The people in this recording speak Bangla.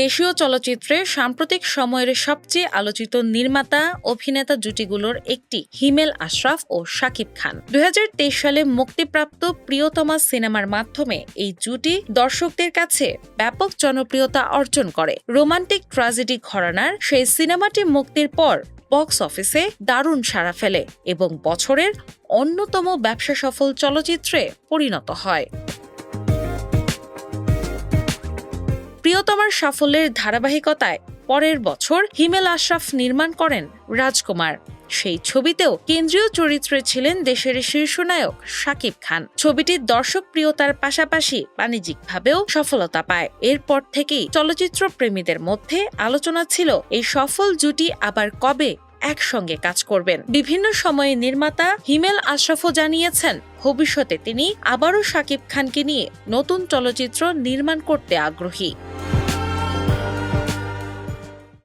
দেশীয় চলচ্চিত্রে সাম্প্রতিক সময়ের সবচেয়ে আলোচিত নির্মাতা অভিনেতা জুটিগুলোর একটি হিমেল আশরাফ ও শাকিব খান। ২০২৩ সালে মুক্তিপ্রাপ্ত প্রিয়তমা সিনেমার মাধ্যমে এই জুটি দর্শকদের কাছে ব্যাপক জনপ্রিয়তা অর্জন করে। রোমান্টিক ট্র্যাজেডি ঘরানার সেই সিনেমাটি মুক্তির পর বক্স অফিসে দারুণ সাড়া ফেলে এবং বছরের অন্যতম ব্যবসা সফল চলচ্চিত্রে পরিণত হয়। প্রিয়তমার সাফল্যের ধারাবাহিকতায় পরের বছর হিমেল আশরাফ নির্মাণ করেন রাজকুমার। সেই ছবিতেও কেন্দ্রীয় চরিত্রে ছিলেন দেশের শীর্ষনায়ক শাকিব খান। ছবিটির দর্শকপ্রিয়তার পাশাপাশি বাণিজ্যিকভাবেও সফলতা পায়। এরপর থেকেই চলচ্চিত্র প্রেমীদের মধ্যে আলোচনা ছিল এই সফল জুটি আবার কবে একসঙ্গে কাজ করবেন। বিভিন্ন সময়ে নির্মাতা হিমেল আশরাফও জানিয়েছেন ভবিষ্যতে তিনি আবারও শাকিব খানকে নিয়ে নতুন চলচ্চিত্র নির্মাণ করতে আগ্রহী।